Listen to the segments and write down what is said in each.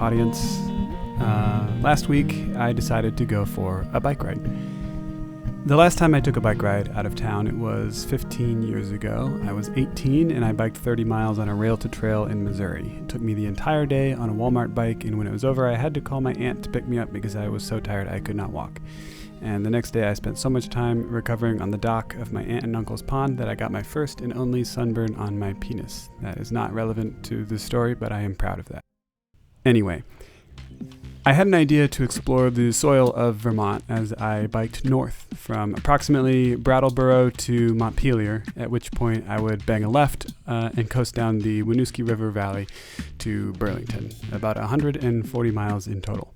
audience. Last week, I decided to go for a bike ride. The last time I took a bike ride out of town, it was 15 years ago. I was 18 and I biked 30 miles on a rail-to-trail in Missouri. It took me the entire day on a Walmart bike, and when it was over, I had to call my aunt to pick me up because I was so tired I could not walk. And the next day, I spent so much time recovering on the dock of my aunt and uncle's pond that I got my first and only sunburn on my penis. That is not relevant to the story, but I am proud of that. Anyway, I had an idea to explore the soil of Vermont as I biked north from approximately Brattleboro to Montpelier, at which point I would bang a left and coast down the Winooski River Valley to Burlington, about 140 miles in total.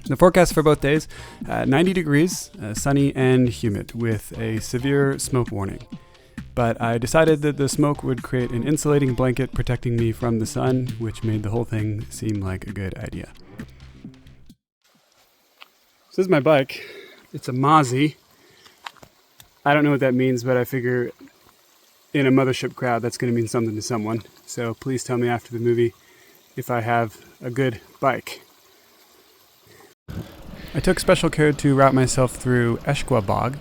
The forecast for both days, 90 degrees, sunny and humid, with a severe smoke warning. But I decided that the smoke would create an insulating blanket protecting me from the sun, which made the whole thing seem like a good idea. This is my bike. It's a Mozzie. I don't know what that means, but I figure in a mothership crowd that's going to mean something to someone. So please tell me after the movie if I have a good bike. I took special care to route myself through Eshqua Bog,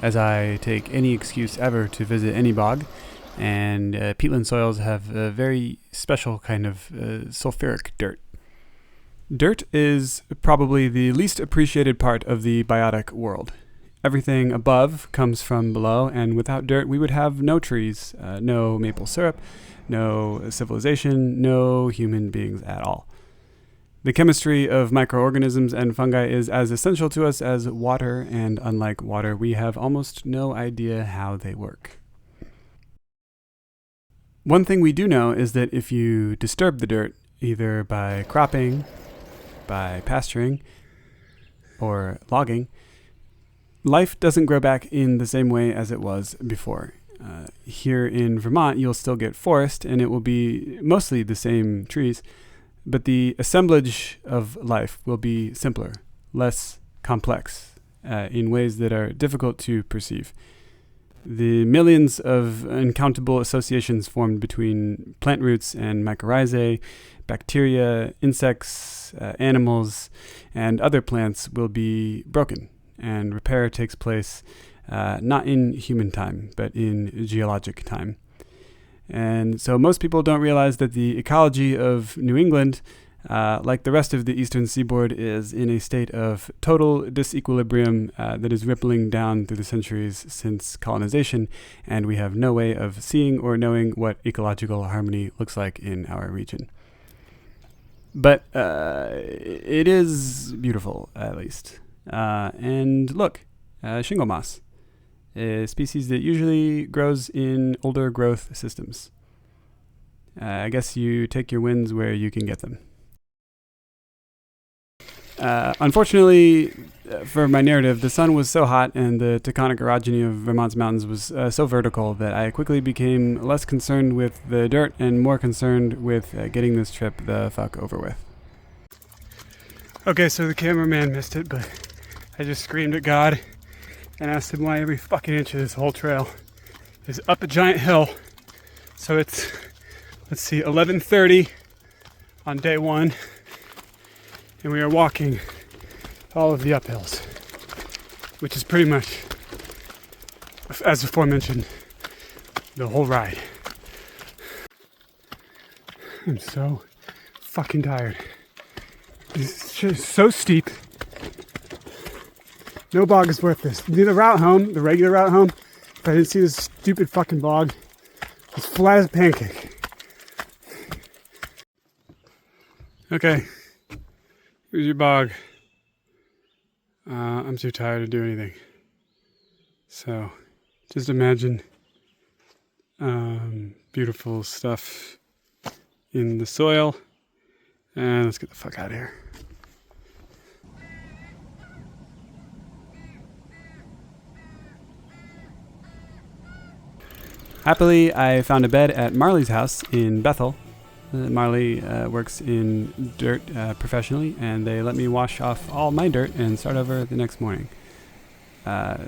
as I take any excuse ever to visit any bog, and peatland soils have a very special kind of sulfuric dirt. Dirt is probably the least appreciated part of the biotic world. Everything above comes from below, and without dirt we would have no trees, no maple syrup, no civilization, no human beings at all. The chemistry of microorganisms and fungi is as essential to us as water, and unlike water, we have almost no idea how they work. One thing we do know is that if you disturb the dirt, either by cropping, by pasturing, or logging, life doesn't grow back in the same way as it was before. Here in Vermont, you'll still get forest, and it will be mostly the same trees, but the assemblage of life will be simpler, less complex, in ways that are difficult to perceive. The millions of uncountable associations formed between plant roots and mycorrhizae, bacteria, insects, animals, and other plants will be broken, and repair takes place not in human time, but in geologic time. And so most people don't realize that the ecology of New England, like the rest of the eastern seaboard, is in a state of total disequilibrium that is rippling down through the centuries since colonization, and we have no way of seeing or knowing what ecological harmony looks like in our region. But it is beautiful, at least. And look, shingle moss. A species that usually grows in older growth systems. I guess you take your wins where you can get them. Unfortunately, for my narrative, the sun was so hot and the tectonic orogeny of Vermont's mountains was so vertical that I quickly became less concerned with the dirt and more concerned with getting this trip the fuck over with. Okay, so the cameraman missed it, but I just screamed at God and asked him why every fucking inch of this whole trail is up a giant hill. So it's, 11:30 on day one, and we are walking all of the uphills, which is pretty much, as aforementioned, the whole ride. I'm so fucking tired. This shit is so steep. No bog is worth this. The route home, the regular route home, if I didn't see this stupid fucking bog, it's flat as a pancake. Okay, here's your bog. I'm too tired to do anything. So, just imagine beautiful stuff in the soil. And let's get the fuck out of here. Happily, I found a bed at Marley's house in Bethel. Marley works in dirt professionally, and they let me wash off all my dirt and start over the next morning.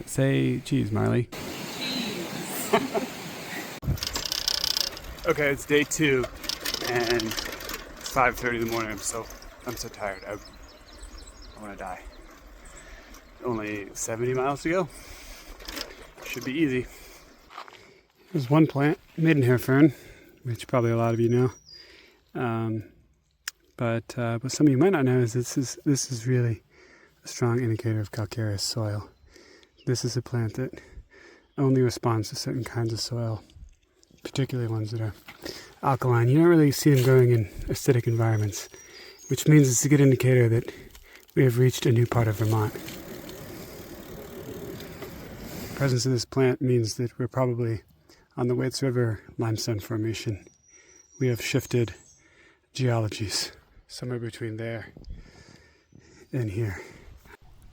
Say cheese, Marley. Okay, it's day 2, and 5:30 in the morning. I'm so tired. I want to die. Only 70 miles to go. Should be easy. There's one plant, maidenhair fern, which probably a lot of you know. But what some of you might not know is this is really a strong indicator of calcareous soil. This is a plant that only responds to certain kinds of soil, particularly ones that are alkaline. You don't really see them growing in acidic environments, which means it's a good indicator that we have reached a new part of Vermont. The presence of this plant means that we're probably on the Waits River limestone formation. We have shifted geologies somewhere between there and here.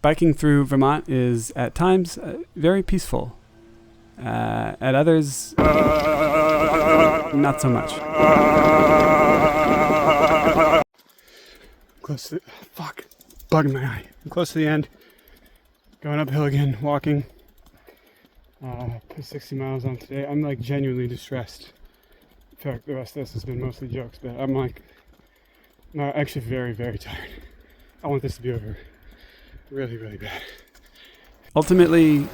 Biking through Vermont is at times very peaceful. At others, not so much. Close to bugging my eye. I'm close to the end. Going uphill again, walking. Put 60 miles on today. I'm like genuinely distressed. In fact, the rest of this has been mostly jokes, but I'm like, no, actually very, very tired. I want this to be over really, really bad. Ultimately,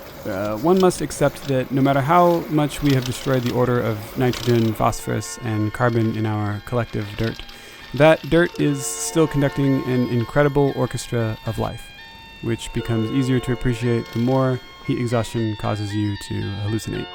one must accept that no matter how much we have destroyed the order of nitrogen, phosphorus, and carbon in our collective dirt, that dirt is still conducting an incredible orchestra of life, which becomes easier to appreciate the more heat exhaustion causes you to hallucinate.